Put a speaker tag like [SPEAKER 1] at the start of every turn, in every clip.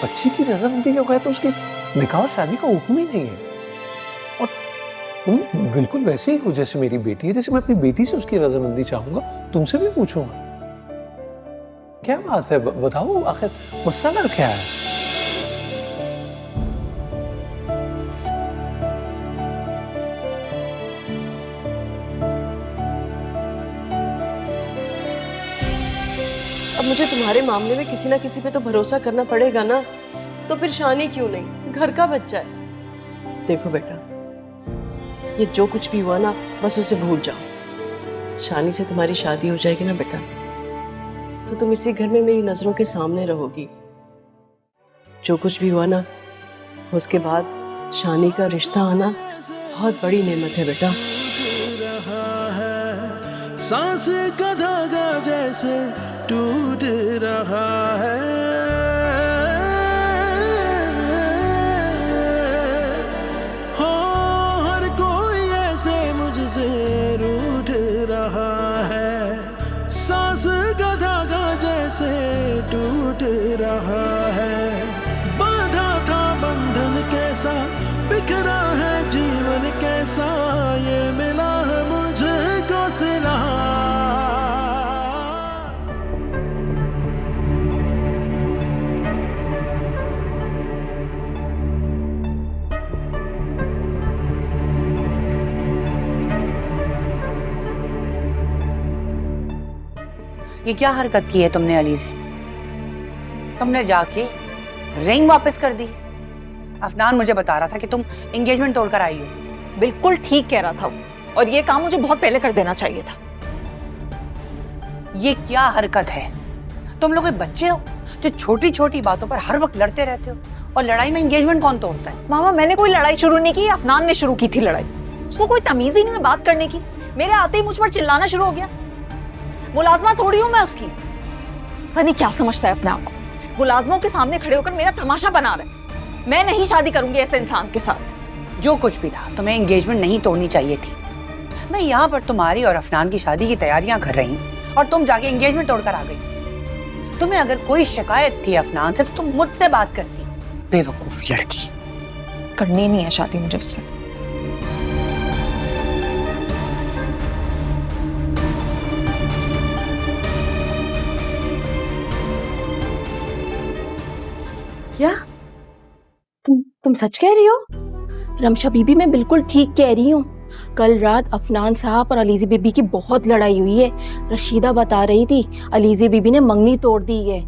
[SPEAKER 1] बच्ची की रजामंदी के बगैर तो उसकी निकाह और शादी का हुक्म ही नहीं है। और तुम बिल्कुल वैसे ही हो जैसे मेरी बेटी है, जैसे मैं अपनी बेटी से उसकी रजामंदी चाहूंगा तुमसे भी पूछूंगा। क्या बात है, बताओ आखिर मसला क्या है?
[SPEAKER 2] अब मुझे तुम्हारे मामले में किसी ना किसी पे तो भरोसा करना पड़ेगा ना, तो फिर शानी क्यों नहीं, घर का बच्चा है। देखो बेटा, ये जो कुछ भी हुआ ना बस उसे भूल जाओ। शानी से तुम्हारी शादी हो जाएगी ना बेटा, तो तुम इसी घर में मेरी नजरों के सामने रहोगी। जो कुछ भी हुआ ना उसके बाद शानी का रिश्ता आना बहुत बड़ी नेमत है बेटा।
[SPEAKER 3] सांस का धागा जैसे टूट रहा है, हो हर कोई ऐसे मुझसे रूठ रहा है। सांस का धागा जैसे टूट रहा है, बांधा था बंधन कैसा, बिखरा है जीवन कैसा, ये मिला है मुझको सिला।
[SPEAKER 4] ये क्या हरकत की है तुमने अली से? तुमने जाके रिंग वापस कर दी। अफनान मुझे बता रहा था कि तुम एंगेजमेंट तोड़कर आई हो।
[SPEAKER 5] बिल्कुल ठीक कह रहा था वो, और ये काम मुझे बहुत पहले कर देना चाहिए था।
[SPEAKER 4] ये क्या हरकत है? तुम लोग बच्चे हो जो छोटी छोटी बातों पर हर वक्त लड़ते रहते हो, और लड़ाई में एंगेजमेंट कौन तोड़ता है?
[SPEAKER 5] मामा, मैंने कोई लड़ाई शुरू नहीं की, अफनान ने शुरू की थी लड़ाई। उसको कोई तमीज ही नहीं है बात करने की। मेरे आते ही मुझ पर चिल्लाना शुरू हो गया। मुलाजमा थोड़ी हूं मैं उसकी। पता नहीं क्या समझता है अपने आप को। मुलाजमों के सामने खड़े होकर मेरा तमाशा बना रहा है। मैं नहीं शादी करूंगी ऐसे इंसान के साथ।
[SPEAKER 4] जो कुछ भी था, तुम्हें एंगेजमेंट नहीं तोड़नी चाहिए थी। मैं यहाँ पर तुम्हारी और अफनान की शादी की तैयारियां कर रही हूँ और तुम जाके एंगेजमेंट तोड़कर आ गई। तुम्हें अगर कोई शिकायत थी अफनान से तो तुम मुझसे बात करती। बेवकूफ लड़की।
[SPEAKER 5] करनी नहीं है शादी मुझे उससे।
[SPEAKER 6] क्या तुम सच कह रही हो? रमशा बीबी, मैं बिल्कुल ठीक कह रही हूँ। कल रात अफनान साहब और अलीजी बीबी की बहुत लड़ाई हुई है। रशीदा बता रही थी अलीजी बीबी ने मंगनी तोड़ दी है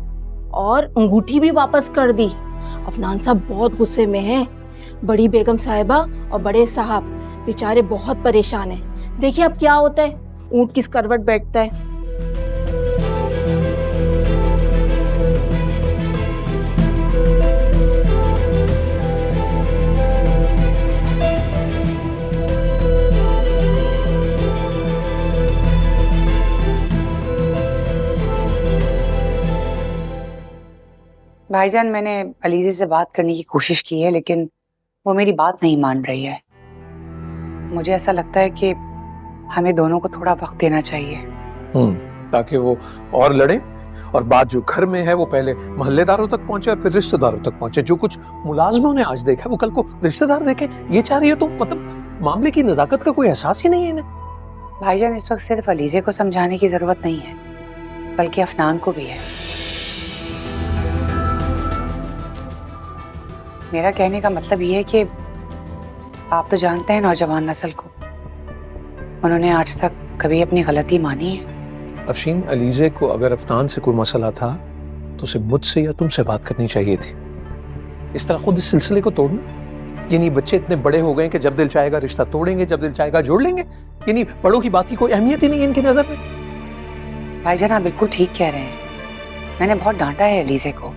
[SPEAKER 6] और अंगूठी भी वापस कर दी। अफनान साहब बहुत गुस्से में हैं। बड़ी बेगम साहिबा और बड़े साहब बेचारे बहुत परेशान हैं। देखिए अब क्या होता है, ऊंट किस करवट बैठता है।
[SPEAKER 4] भाईजान, मैंने अलीजी से बात करने की कोशिश की है, लेकिन वो मेरी बात नहीं मान रही है। मुझे ऐसा लगता है कि हमें दोनों को थोड़ा वक्त देना चाहिए।
[SPEAKER 1] ताकि वो और लड़े, और बात जो घर में है वो पहले मोहल्लेदारों तक पहुंचे और फिर रिश्तेदारों तक पहुंचे। जो कुछ मुलाजमों ने आज देखा वो कल को रिश्तेदार देखे। ये चाह रही हो तुम? मतलब मामले की नजाकत का कोई एहसास ही नहीं है इन्हें।
[SPEAKER 4] भाईजान, इस वक्त सिर्फ अलीजे को समझाने की जरूरत नहीं है, बल्कि अफनान को भी है। मेरा कहने का मतलब ये है कि आप तो जानते हैं नौजवान नस्ल को, उन्होंने आज तक कभी अपनी गलती मानी है?
[SPEAKER 1] अफशीन, अलीजे को अगर अफनान से कोई मसला था तो उसे मुझसे या तुमसे बात करनी चाहिए थी। इस तरह खुद इस सिलसिले को तोड़ना, यानी बच्चे इतने बड़े हो गए कि जब दिल चाहेगा रिश्ता तोड़ेंगे, जब दिल चाहेगा जोड़ लेंगे। यानी बड़ों की बात की कोई अहमियत ही नहीं है इनकी नजर में।
[SPEAKER 4] भाईजान, आप बिल्कुल ठीक कह रहे हैं। मैंने बहुत डांटा है अलीजे को।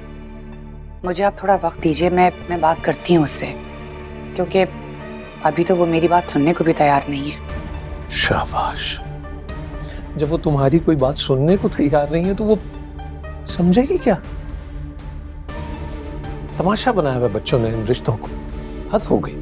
[SPEAKER 4] मुझे आप थोड़ा वक्त दीजिए, मैं बात करती हूँ उससे, क्योंकि अभी तो वो मेरी बात सुनने को भी तैयार नहीं है।
[SPEAKER 1] शाबाश। जब वो तुम्हारी कोई बात सुनने को तैयार नहीं है तो वो समझेगी क्या? तमाशा बनाया हुआ बच्चों ने इन रिश्तों को। हद हो गई।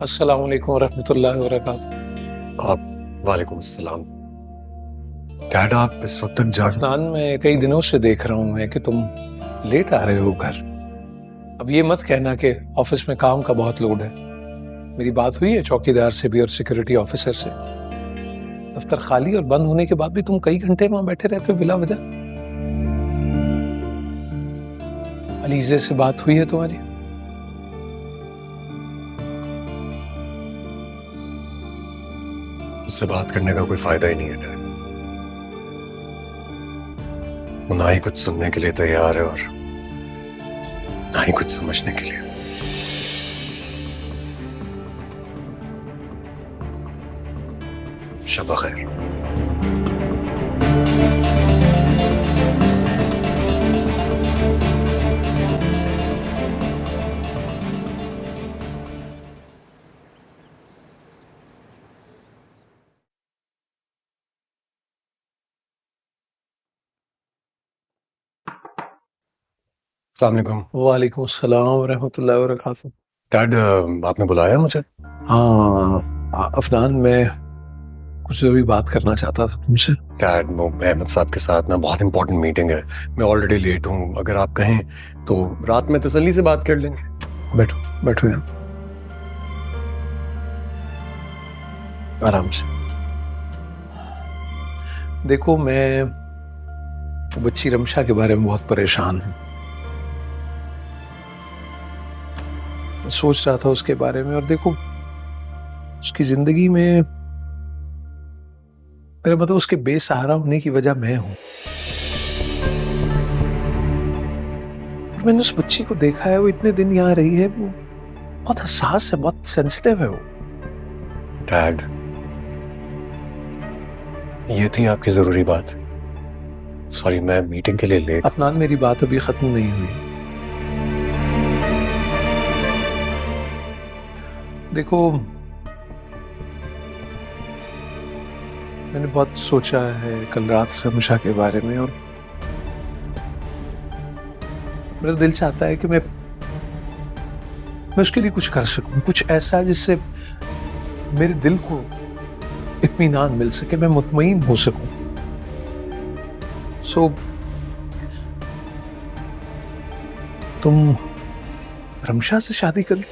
[SPEAKER 1] अस्सलाम वालेकुम रहमतुल्लाहि व बरकातहू।
[SPEAKER 7] आप वालेकुम अस्सलाम। डैड आप इस वक्त तक जाग
[SPEAKER 1] अफनान, मैं कई दिनों से देख रहा हूँ मैं कि तुम लेट आ रहे हो घर। अब ये मत कहना कि ऑफिस में काम का बहुत लोड है। मेरी बात हुई है चौकीदार से भी और सिक्योरिटी ऑफिसर से। दफ्तर खाली और बंद होने के बाद भी तुम कई घंटे वहां बैठे रहते हो बिला वजह। अलीजे से बात हुई है तुम्हारी?
[SPEAKER 7] उससे बात करने का कोई फायदा ही नहीं है डैड। वो ना ही कुछ सुनने के लिए तैयार है और ना ही कुछ समझने के लिए। शब खैर। अस्सलाम वालेकुम।
[SPEAKER 1] वालेकुम अस्सलाम व रहमतुल्लाहि व बरकातहू।
[SPEAKER 7] डैड आपने बुलाया मुझे?
[SPEAKER 1] हाँ अफनान, मैं कुछ जरूरी बात करना चाहता था तुमसे।
[SPEAKER 7] डैड वो अहमद साहब के साथ ना बहुत इंपॉर्टेंट मीटिंग है। मैं ऑलरेडी लेट हूँ। अगर आप कहें तो रात में तसल्ली से बात कर लेंगे।
[SPEAKER 1] बैठो बैठो यहाँ, आराम से। देखो, मैं बच्ची रमशा के बारे में बहुत परेशान हूँ। मैं सोच रहा था उसके बारे में, और देखो उसकी जिंदगी में मेरा मतलब उसके बेसहारा होने की वजह मैं हूं। और मैंने उस बच्ची को देखा है, वो इतने दिन यहाँ रही है, वो बहुत हसास है, बहुत सेंसिटिव है वो।
[SPEAKER 7] डैड ये थी आपकी जरूरी बात। सॉरी मैं मीटिंग के लिए लेट।
[SPEAKER 1] अफनान, मेरी बात अभी खत्म नहीं हुई। देखो, मैंने बहुत सोचा है कल रात रमशा के बारे में, और मेरा दिल चाहता है कि मैं उसके लिए कुछ कर सकूं, कुछ ऐसा जिससे मेरे दिल को इत्मीनान मिल सके, मैं मुतमईन हो सकूं। सो तुम रमशा से शादी कर लो।